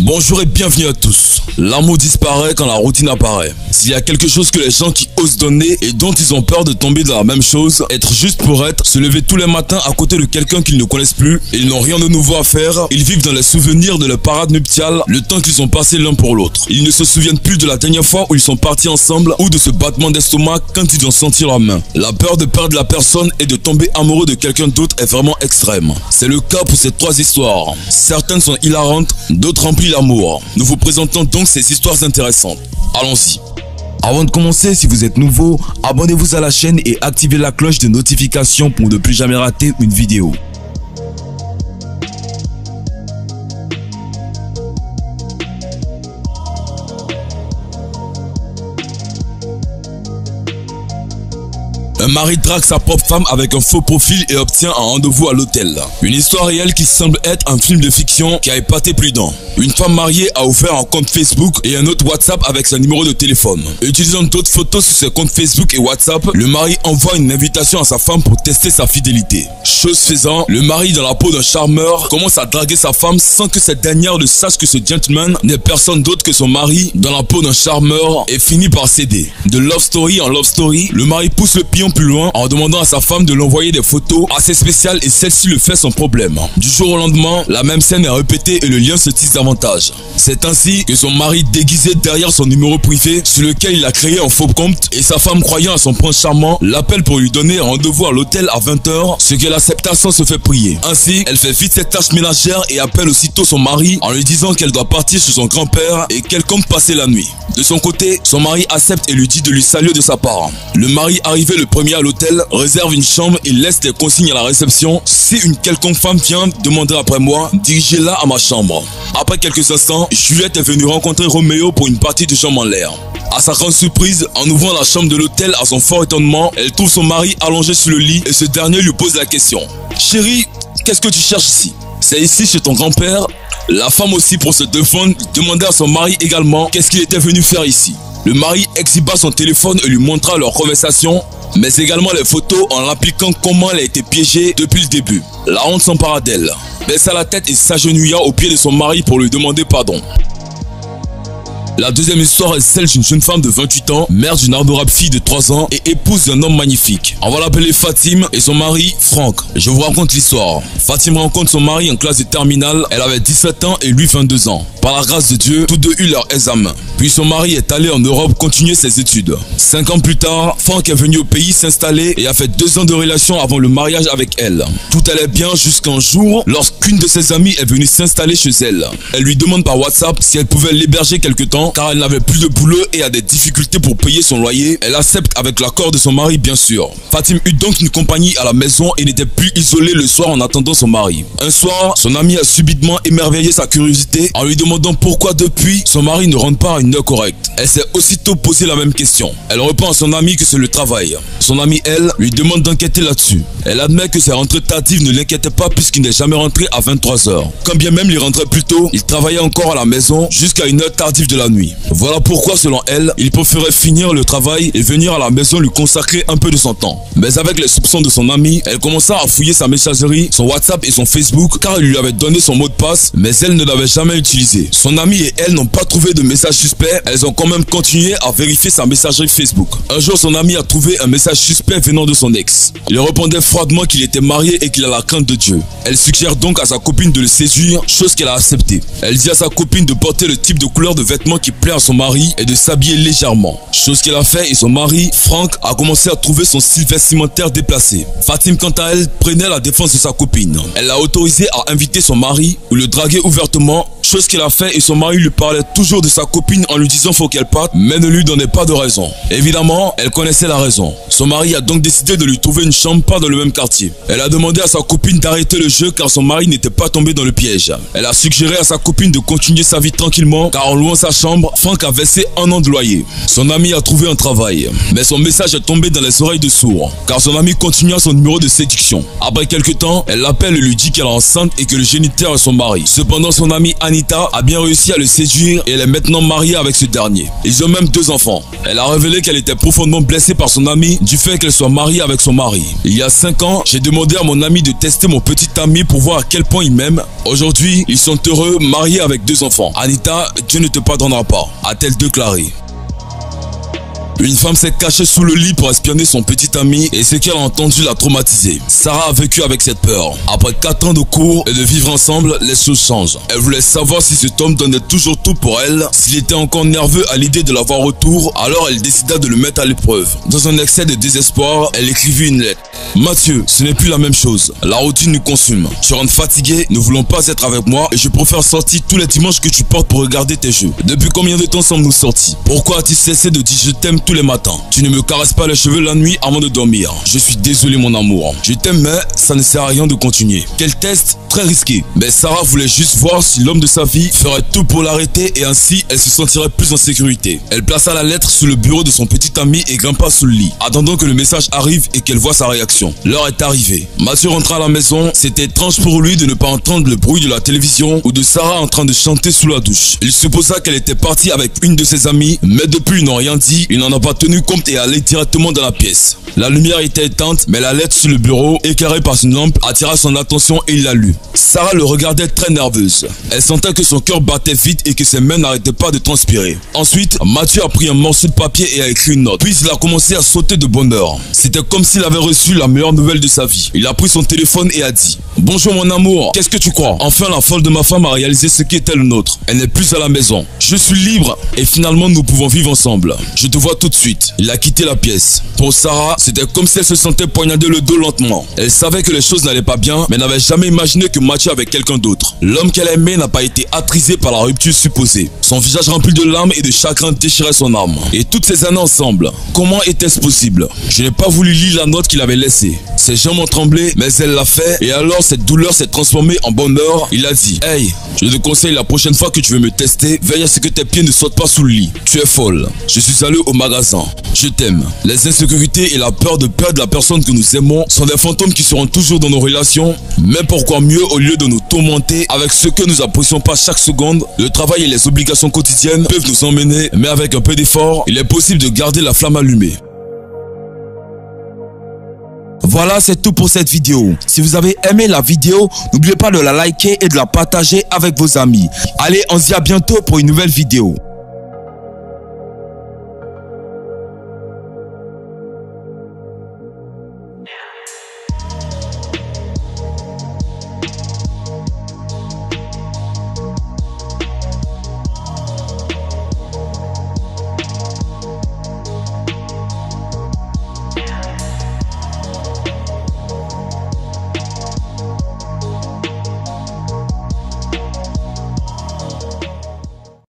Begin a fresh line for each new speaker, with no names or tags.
Bonjour et bienvenue à tous. L'amour disparaît quand la routine apparaît. S'il y a quelque chose que les gens qui osent donner et dont ils ont peur de tomber dans la même chose, être juste pour être, se lever tous les matins à côté de quelqu'un qu'ils ne connaissent plus, ils n'ont rien de nouveau à faire, ils vivent dans les souvenirs de leur parade nuptiale, le temps qu'ils ont passé l'un pour l'autre. Ils ne se souviennent plus de la dernière fois où ils sont partis ensemble ou de ce battement d'estomac quand ils ont senti leur main. La peur de perdre la personne et de tomber amoureux de quelqu'un d'autre est vraiment extrême. C'est le cas pour ces trois histoires. Certaines sont hilarantes, d'autres remplissent l'amour. Nous vous présentons donc ces histoires intéressantes. Allons-y. Avant de commencer, si vous êtes nouveau, abonnez-vous à la chaîne et activez la cloche de notification pour ne plus jamais rater une vidéo. Un mari drague sa propre femme avec un faux profil et obtient un rendez-vous à l'hôtel. Une histoire réelle qui semble être un film de fiction qui a épaté plus d'un. Une femme mariée a offert un compte Facebook et un autre WhatsApp avec son numéro de téléphone. Utilisant d'autres photos sur ses comptes Facebook et WhatsApp, le mari envoie une invitation à sa femme pour tester sa fidélité. Chose faisant, le mari dans la peau d'un charmeur commence à draguer sa femme sans que cette dernière ne sache que ce gentleman n'est personne d'autre que son mari dans la peau d'un charmeur et finit par céder. De love story en love story, le mari pousse le pion plus loin en demandant à sa femme de l'envoyer des photos assez spéciales et celle-ci le fait sans problème. Du jour au lendemain, la même scène est répétée et le lien se tisse davantage. C'est ainsi que son mari déguisé derrière son numéro privé sur lequel il a créé un faux compte et sa femme croyant à son prince charmant l'appelle pour lui donner un rendez-vous à l'hôtel à 20 h, ce qu'elle accepta sans se faire prier. Ainsi, elle fait vite ses tâches ménagères et appelle aussitôt son mari en lui disant qu'elle doit partir chez son grand-père et qu'elle compte passer la nuit. De son côté, son mari accepte et lui dit de lui saluer de sa part. Le mari arrivé le premier à l'hôtel réserve une chambre et laisse des consignes à la réception. Si une quelconque femme vient demander après moi, dirigez-la à ma chambre. Après quelques instants, Juliette est venue rencontrer Roméo pour une partie de chambre en l'air. À sa grande surprise, en ouvrant la chambre de l'hôtel à son fort étonnement, elle trouve son mari allongé sur le lit et ce dernier lui pose la question. Chérie, qu'est-ce que tu cherches ici? C'est ici chez ton grand-père? La femme aussi, pour se défendre, demandait à son mari également qu'est-ce qu'il était venu faire ici. Le mari exhiba son téléphone et lui montra leur conversation, mais également les photos en appliquant comment elle a été piégée depuis le début. La honte s'empara d'elle, baissa la tête et s'agenouilla aux pieds de son mari pour lui demander pardon. La deuxième histoire est celle d'une jeune femme de 28 ans, mère d'une adorable fille de 3 ans et épouse d'un homme magnifique. On va l'appeler Fatim et son mari Franck. Je vous raconte l'histoire. Fatim rencontre son mari en classe de terminale, elle avait 17 ans et lui 22 ans. Par la grâce de Dieu, tous deux eurent leur examen. Puis son mari est allé en Europe continuer ses études. 5 ans plus tard, Franck est venu au pays s'installer et a fait 2 ans de relation avant le mariage avec elle. Tout allait bien jusqu'un jour lorsqu'une de ses amies est venue s'installer chez elle. Elle lui demande par WhatsApp si elle pouvait l'héberger quelque temps car elle n'avait plus de boulot et a des difficultés pour payer son loyer. Elle accepte avec l'accord de son mari bien sûr. Fatim eut donc une compagnie à la maison et n'était plus isolée le soir en attendant son mari. Un soir, son ami a subitement émerveillé sa curiosité en lui demandant pourquoi depuis son mari ne rentre pas à une heure correcte. Elle s'est aussitôt posé la même question. Elle répond à son ami que c'est le travail. Son amie, elle, lui demande d'enquêter là-dessus. Elle admet que ses rentrées tardives ne l'inquiétaient pas puisqu'il n'est jamais rentré à 23 h. Quand bien même il rentrait plus tôt, il travaillait encore à la maison jusqu'à une heure tardive de la nuit. Voilà pourquoi, selon elle, il préférait finir le travail et venir à la maison lui consacrer un peu de son temps. Mais avec les soupçons de son ami, elle commença à fouiller sa messagerie, son WhatsApp et son Facebook car il lui avait donné son mot de passe, mais elle ne l'avait jamais utilisé. Son ami et elle n'ont pas trouvé de message suspect, elles ont quand même continué à vérifier sa messagerie Facebook. Un jour, son ami a trouvé un message suspect venant de son ex. Il répondait froidement qu'il était marié et qu'il a la crainte de Dieu. Elle suggère donc à sa copine de le séduire, chose qu'elle a acceptée. Elle dit à sa copine de porter le type de couleur de vêtements qui plaît à son mari et de s'habiller légèrement. Chose qu'elle a fait et son mari, Franck, a commencé à trouver son style vestimentaire déplacé. Fatim, quant à elle, prenait la défense de sa copine. Elle l'a autorisé à inviter son mari ou le draguer ouvertement, chose qu'elle a fait et son mari lui parlait toujours de sa copine en lui disant faut qu'elle parte, mais ne lui donnait pas de raison. Évidemment, elle connaissait la raison. Son mari a donc décidé de lui trouver une chambre pas dans le même quartier. Elle a demandé à sa copine d'arrêter le jeu car son mari n'était pas tombé dans le piège. Elle a suggéré à sa copine de continuer sa vie tranquillement car en louant sa chambre, décembre, Franck a versé 1 an de loyer. Son ami a trouvé un travail, mais son message est tombé dans les oreilles de sourds, car son ami continua son numéro de séduction. Après quelques temps, elle l'appelle et lui dit qu'elle est enceinte et que le géniteur est son mari. Cependant, son amie Anita a bien réussi à le séduire et elle est maintenant mariée avec ce dernier. Ils ont même 2 enfants. Elle a révélé qu'elle était profondément blessée par son ami du fait qu'elle soit mariée avec son mari. Il y a 5 ans, j'ai demandé à mon ami de tester mon petit ami pour voir à quel point il m'aime. Aujourd'hui, ils sont heureux, mariés avec 2 enfants. Anita, Dieu ne te pardonnera pas, a-t-elle déclaré. Une femme s'est cachée sous le lit pour espionner son petit ami et ce qu'elle a entendu l'a traumatisée. Sarah a vécu avec cette peur. Après 4 ans de cours et de vivre ensemble, les choses changent. Elle voulait savoir si cet homme donnait toujours tout pour elle. S'il était encore nerveux à l'idée de l'avoir retour, alors elle décida de le mettre à l'épreuve. Dans un excès de désespoir, elle écrivit une lettre. Mathieu, ce n'est plus la même chose. La routine nous consume. Tu rentres fatigué, ne voulons pas être avec moi et je préfère sortir tous les dimanches que tu portes pour regarder tes jeux. Depuis combien de temps sommes-nous sortis? Pourquoi as-tu cessé de dire je t'aime tous les matins? Tu ne me caresses pas les cheveux la nuit avant de dormir. Je suis désolé mon amour. Je t'aime mais ça ne sert à rien de continuer. Quel test très risqué. Mais Sarah voulait juste voir si l'homme de sa vie ferait tout pour l'arrêter et ainsi elle se sentirait plus en sécurité. Elle plaça la lettre sous le bureau de son petit ami et grimpa sous le lit, attendant que le message arrive et qu'elle voit sa réaction. L'heure est arrivée. Mathieu rentra à la maison. C'était étrange pour lui de ne pas entendre le bruit de la télévision ou de Sarah en train de chanter sous la douche. Il supposa qu'elle était partie avec une de ses amies, mais depuis ils n'ont rien dit, il n'en a pas tenu compte et allait directement dans la pièce. La lumière était éteinte, mais la lettre sur le bureau, éclairée par une lampe, attira son attention et il la lut. Sarah le regardait très nerveuse. Elle sentait que son cœur battait vite et que ses mains n'arrêtaient pas de transpirer. Ensuite, Mathieu a pris un morceau de papier et a écrit une note. Puis il a commencé à sauter de bonheur. C'était comme s'il avait reçu la meilleure nouvelle de sa vie. Il a pris son téléphone et a dit: bonjour mon amour, qu'est-ce que tu crois? Enfin la folle de ma femme a réalisé ce qui était le nôtre. Elle n'est plus à la maison. Je suis libre et finalement nous pouvons vivre ensemble. Je te vois tout de suite. Il a quitté la pièce. Pour Sarah, c'était comme si elle se sentait poignarder le dos lentement. Elle savait que les choses n'allaient pas bien, mais n'avait jamais imaginé que Mathieu avait quelqu'un d'autre. L'homme qu'elle aimait n'a pas été attrisé par la rupture supposée. Son visage rempli de larmes et de chagrin déchirait son âme. Et toutes ces années ensemble, comment était-ce possible? Je n'ai pas voulu lire la note qu'il avait laissée. Ses jambes ont tremblé, mais elle l'a fait. Et alors cette douleur s'est transformée en bonheur. Il a dit: hey, je te conseille la prochaine fois que tu veux me tester, veille à ce que tes pieds ne sautent pas sous le lit. Tu es folle. Je suis allé au magasin. Je t'aime. Les insécurités et la peur de perdre la personne que nous aimons sont des fantômes qui seront toujours dans nos relations. Mais pourquoi mieux, au lieu de nous tourmenter avec ce que nous apprécions pas chaque seconde, le travail et les obligations quotidiennes peuvent nous emmener, mais avec un peu d'effort, il est possible de garder la flamme allumée. Voilà, c'est tout pour cette vidéo. Si vous avez aimé la vidéo, n'oubliez pas de la liker et de la partager avec vos amis. Allez, on se dit à bientôt pour une nouvelle vidéo.